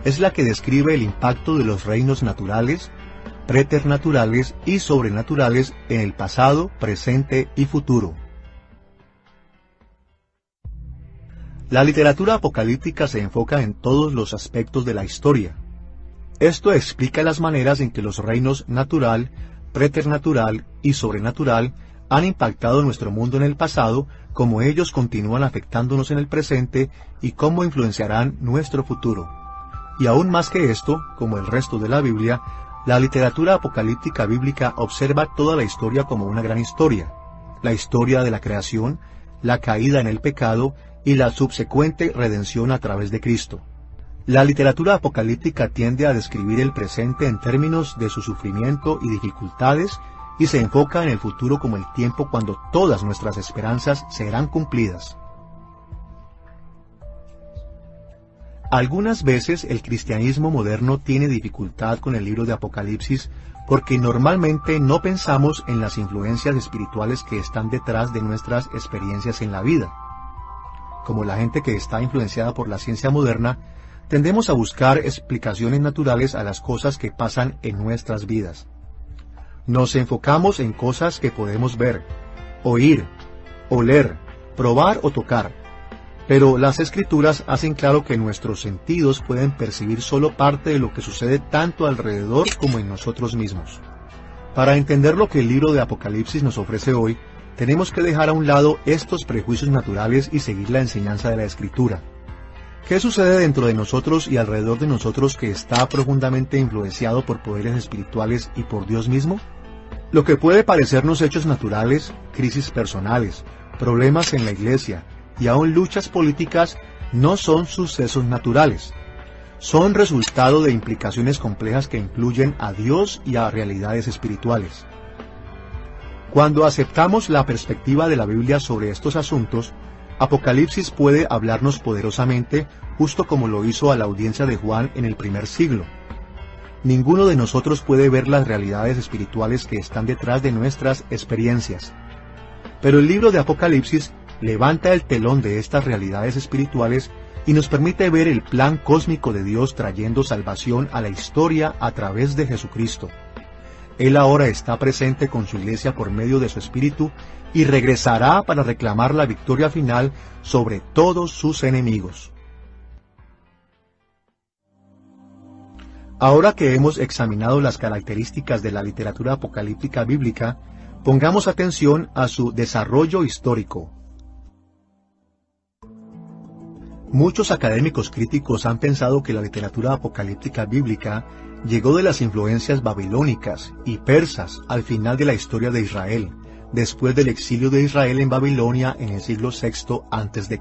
es la que describe el impacto de los reinos naturales, preternaturales y sobrenaturales en el pasado, presente y futuro. La literatura apocalíptica se enfoca en todos los aspectos de la historia. Esto explica las maneras en que los reinos natural, preternatural y sobrenatural han impactado nuestro mundo en el pasado, cómo ellos continúan afectándonos en el presente y cómo influenciarán nuestro futuro. Y aún más que esto, como el resto de la Biblia, la literatura apocalíptica bíblica observa toda la historia como una gran historia. La historia de la creación, la caída en el pecado y la subsecuente redención a través de Cristo. La literatura apocalíptica tiende a describir el presente en términos de su sufrimiento y dificultades y se enfoca en el futuro como el tiempo cuando todas nuestras esperanzas serán cumplidas. Algunas veces el cristianismo moderno tiene dificultad con el libro de Apocalipsis porque normalmente no pensamos en las influencias espirituales que están detrás de nuestras experiencias en la vida. Como la gente que está influenciada por la ciencia moderna, tendemos a buscar explicaciones naturales a las cosas que pasan en nuestras vidas. Nos enfocamos en cosas que podemos ver, oír, oler, probar o tocar. Pero las Escrituras hacen claro que nuestros sentidos pueden percibir solo parte de lo que sucede tanto alrededor como en nosotros mismos. Para entender lo que el libro de Apocalipsis nos ofrece hoy, tenemos que dejar a un lado estos prejuicios naturales y seguir la enseñanza de la Escritura. ¿Qué sucede dentro de nosotros y alrededor de nosotros que está profundamente influenciado por poderes espirituales y por Dios mismo? Lo que puede parecernos hechos naturales, crisis personales, problemas en la iglesia y aún luchas políticas no son sucesos naturales. Son resultado de implicaciones complejas que incluyen a Dios y a realidades espirituales. Cuando aceptamos la perspectiva de la Biblia sobre estos asuntos, Apocalipsis puede hablarnos poderosamente, justo como lo hizo a la audiencia de Juan en el primer siglo. Ninguno de nosotros puede ver las realidades espirituales que están detrás de nuestras experiencias. Pero el libro de Apocalipsis levanta el telón de estas realidades espirituales y nos permite ver el plan cósmico de Dios trayendo salvación a la historia a través de Jesucristo. Él ahora está presente con su iglesia por medio de su Espíritu y regresará para reclamar la victoria final sobre todos sus enemigos. Ahora que hemos examinado las características de la literatura apocalíptica bíblica, pongamos atención a su desarrollo histórico. Muchos académicos críticos han pensado que la literatura apocalíptica bíblica llegó de las influencias babilónicas y persas al final de la historia de Israel, después del exilio de Israel en Babilonia en el siglo VI a.C.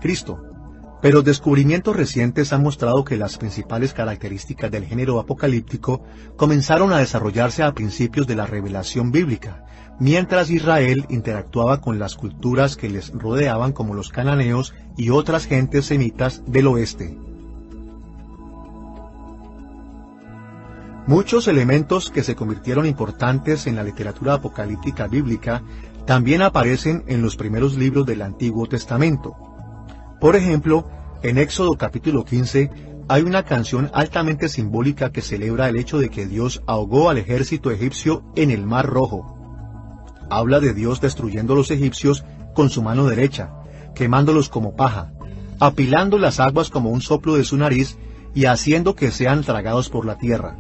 Pero descubrimientos recientes han mostrado que las principales características del género apocalíptico comenzaron a desarrollarse a principios de la revelación bíblica, mientras Israel interactuaba con las culturas que les rodeaban como los cananeos y otras gentes semitas del oeste. Muchos elementos que se convirtieron importantes en la literatura apocalíptica bíblica también aparecen en los primeros libros del Antiguo Testamento. Por ejemplo, en Éxodo capítulo 15 hay una canción altamente simbólica que celebra el hecho de que Dios ahogó al ejército egipcio en el Mar Rojo. Habla de Dios destruyendo a los egipcios con su mano derecha, quemándolos como paja, apilando las aguas como un soplo de su nariz y haciendo que sean tragados por la tierra.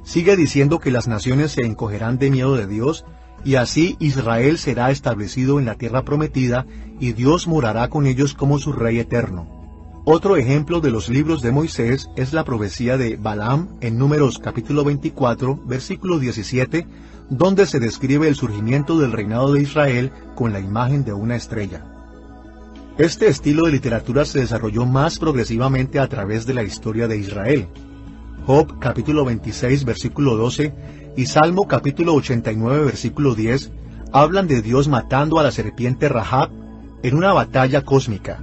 Sigue diciendo que las naciones se encogerán de miedo de Dios, y así Israel será establecido en la tierra prometida, y Dios morará con ellos como su Rey eterno. Otro ejemplo de los libros de Moisés es la profecía de Balaam en Números capítulo 24, versículo 17, donde se describe el surgimiento del reinado de Israel con la imagen de una estrella. Este estilo de literatura se desarrolló más progresivamente a través de la historia de Israel. Job capítulo 26, versículo 12, y Salmo capítulo 89, versículo 10, hablan de Dios matando a la serpiente Rahab en una batalla cósmica.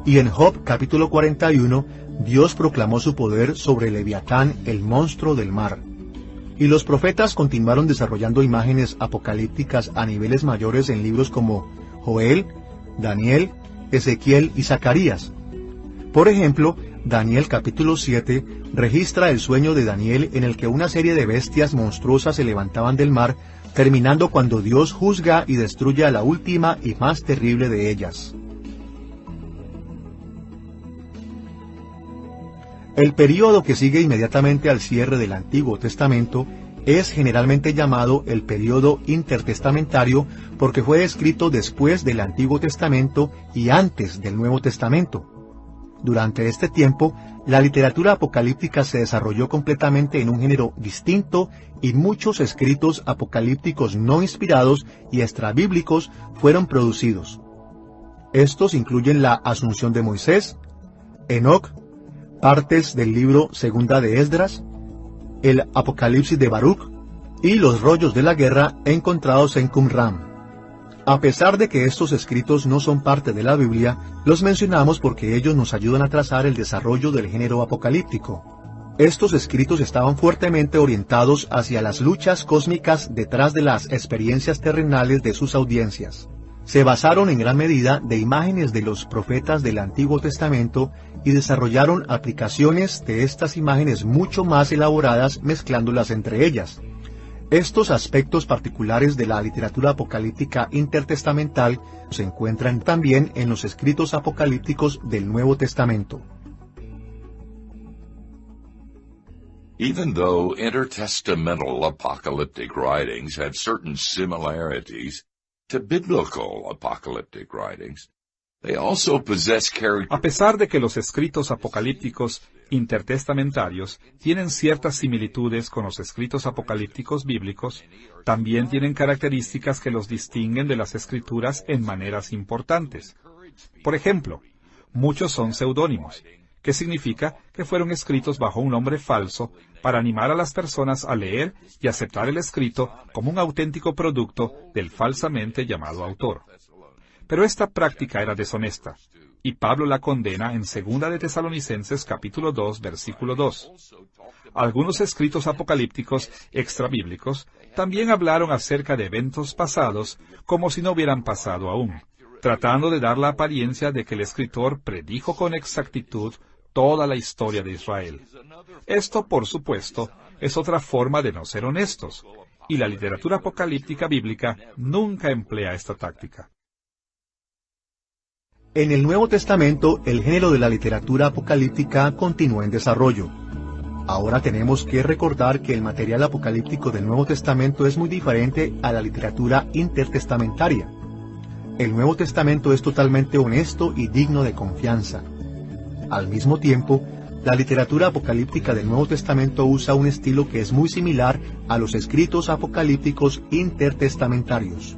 Y en Job capítulo 41, Dios proclamó su poder sobre Leviatán, el monstruo del mar. Y los profetas continuaron desarrollando imágenes apocalípticas a niveles mayores en libros como Joel, Daniel, Ezequiel y Zacarías. Por ejemplo, Daniel capítulo 7 registra el sueño de Daniel en el que una serie de bestias monstruosas se levantaban del mar, terminando cuando Dios juzga y destruye a la última y más terrible de ellas. El período que sigue inmediatamente al cierre del Antiguo Testamento es generalmente llamado el período intertestamentario porque fue escrito después del Antiguo Testamento y antes del Nuevo Testamento. Durante este tiempo, la literatura apocalíptica se desarrolló completamente en un género distinto y muchos escritos apocalípticos no inspirados y extrabíblicos fueron producidos. Estos incluyen la Asunción de Moisés, Enoc, partes del libro Segunda de Esdras, el Apocalipsis de Baruch y los rollos de la guerra encontrados en Qumran. A pesar de que estos escritos no son parte de la Biblia, los mencionamos porque ellos nos ayudan a trazar el desarrollo del género apocalíptico. Estos escritos estaban fuertemente orientados hacia las luchas cósmicas detrás de las experiencias terrenales de sus audiencias. Se basaron en gran medida de imágenes de los profetas del Antiguo Testamento y desarrollaron aplicaciones de estas imágenes mucho más elaboradas mezclándolas entre ellas. Estos aspectos particulares de la literatura apocalíptica intertestamental se encuentran también en los escritos apocalípticos del Nuevo Testamento. Even though intertestamental apocalyptic writings have certain similarities to biblical apocalyptic writings, they also possess A pesar de que los escritos apocalípticos intertestamentarios tienen ciertas similitudes con los escritos apocalípticos bíblicos, también tienen características que los distinguen de las escrituras en maneras importantes. Por ejemplo, muchos son seudónimos, que significa que fueron escritos bajo un nombre falso para animar a las personas a leer y aceptar el escrito como un auténtico producto del falsamente llamado autor. Pero esta práctica era deshonesta, y Pablo la condena en 2 de Tesalonicenses capítulo 2, versículo 2. Algunos escritos apocalípticos extrabíblicos también hablaron acerca de eventos pasados como si no hubieran pasado aún, tratando de dar la apariencia de que el escritor predijo con exactitud toda la historia de Israel. Esto, por supuesto, es otra forma de no ser honestos, y la literatura apocalíptica bíblica nunca emplea esta táctica. En el Nuevo Testamento, el género de la literatura apocalíptica continúa en desarrollo. Ahora tenemos que recordar que el material apocalíptico del Nuevo Testamento es muy diferente a la literatura intertestamentaria. El Nuevo Testamento es totalmente honesto y digno de confianza. Al mismo tiempo, la literatura apocalíptica del Nuevo Testamento usa un estilo que es muy similar a los escritos apocalípticos intertestamentarios.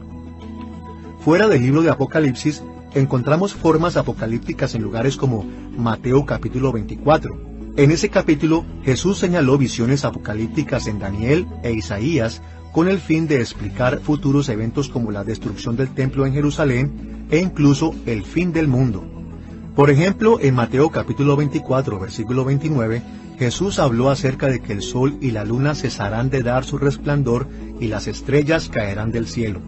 Fuera del libro de Apocalipsis, encontramos formas apocalípticas en lugares como Mateo capítulo 24. En ese capítulo, Jesús señaló visiones apocalípticas en Daniel e Isaías con el fin de explicar futuros eventos como la destrucción del templo en Jerusalén e incluso el fin del mundo. Por ejemplo, en Mateo capítulo 24, versículo 29, Jesús habló acerca de que el sol y la luna cesarán de dar su resplandor y las estrellas caerán del cielo.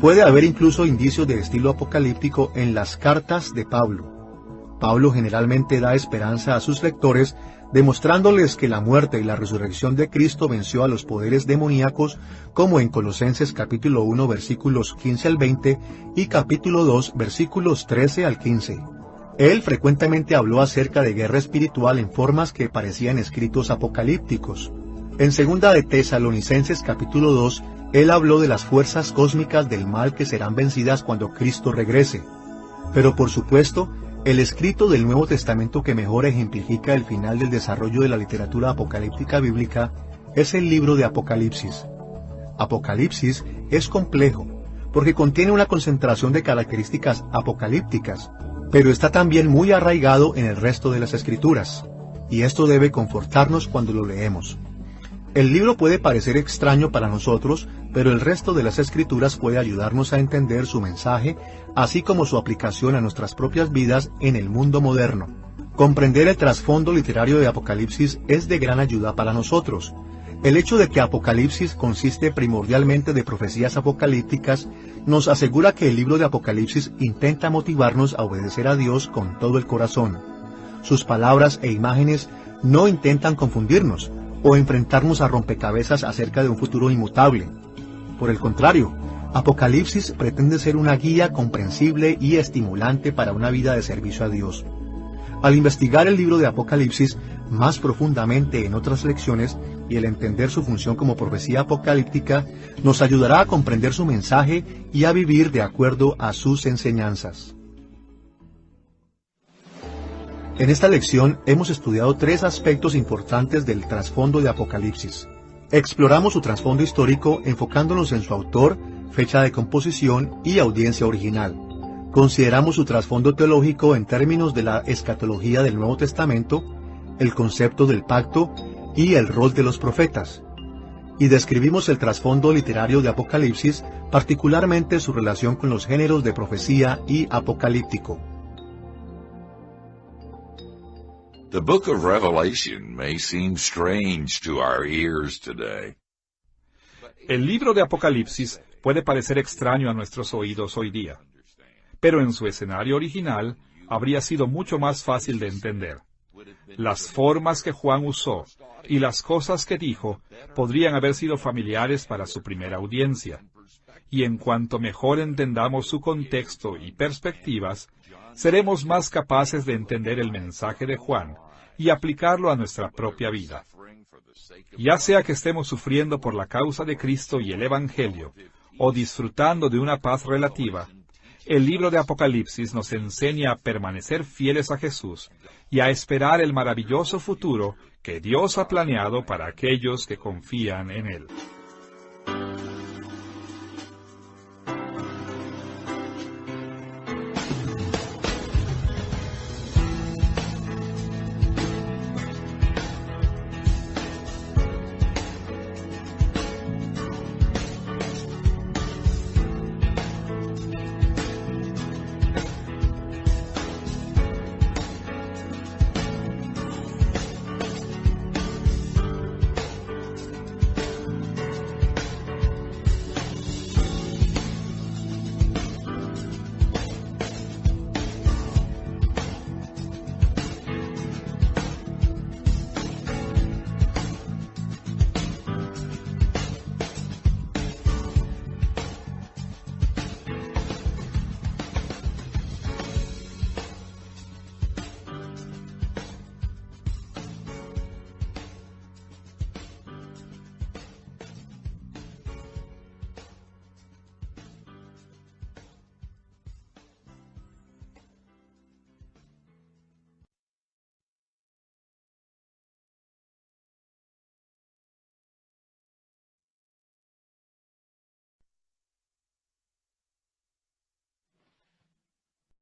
Puede haber incluso indicios de estilo apocalíptico en las cartas de Pablo. Pablo generalmente da esperanza a sus lectores, demostrándoles que la muerte y la resurrección de Cristo venció a los poderes demoníacos, como en Colosenses capítulo 1 versículos 15 al 20 y capítulo 2 versículos 13 al 15. Él frecuentemente habló acerca de guerra espiritual en formas que parecían escritos apocalípticos. En 2 de Tesalonicenses capítulo 2, él habló de las fuerzas cósmicas del mal que serán vencidas cuando Cristo regrese. Pero por supuesto, el escrito del Nuevo Testamento que mejor ejemplifica el final del desarrollo de la literatura apocalíptica bíblica es el libro de Apocalipsis. Apocalipsis es complejo, porque contiene una concentración de características apocalípticas, pero está también muy arraigado en el resto de las Escrituras, y esto debe confortarnos cuando lo leemos. El libro puede parecer extraño para nosotros, pero el resto de las Escrituras puede ayudarnos a entender su mensaje, así como su aplicación a nuestras propias vidas en el mundo moderno. Comprender el trasfondo literario de Apocalipsis es de gran ayuda para nosotros. El hecho de que Apocalipsis consiste primordialmente de profecías apocalípticas nos asegura que el libro de Apocalipsis intenta motivarnos a obedecer a Dios con todo el corazón. Sus palabras e imágenes no intentan confundirnos o enfrentarnos a rompecabezas acerca de un futuro inmutable. Por el contrario, Apocalipsis pretende ser una guía comprensible y estimulante para una vida de servicio a Dios. Al investigar el libro de Apocalipsis más profundamente en otras lecciones y el entender su función como profecía apocalíptica, nos ayudará a comprender su mensaje y a vivir de acuerdo a sus enseñanzas. En esta lección hemos estudiado 3 aspectos importantes del trasfondo de Apocalipsis. Exploramos su trasfondo histórico enfocándonos en su autor, fecha de composición y audiencia original. Consideramos su trasfondo teológico en términos de la escatología del Nuevo Testamento, el concepto del pacto y el rol de los profetas. Y describimos el trasfondo literario de Apocalipsis, particularmente su relación con los géneros de profecía y apocalíptico. The book of Revelation may seem strange to our ears today. El libro de Apocalipsis puede parecer extraño a nuestros oídos hoy día, pero en su escenario original habría sido mucho más fácil de entender. Las formas que Juan usó y las cosas que dijo podrían haber sido familiares para su primera audiencia, y en cuanto mejor entendamos su contexto y perspectivas, seremos más capaces de entender el mensaje de Juan y aplicarlo a nuestra propia vida. Ya sea que estemos sufriendo por la causa de Cristo y el Evangelio, o disfrutando de una paz relativa, el libro de Apocalipsis nos enseña a permanecer fieles a Jesús y a esperar el maravilloso futuro que Dios ha planeado para aquellos que confían en Él.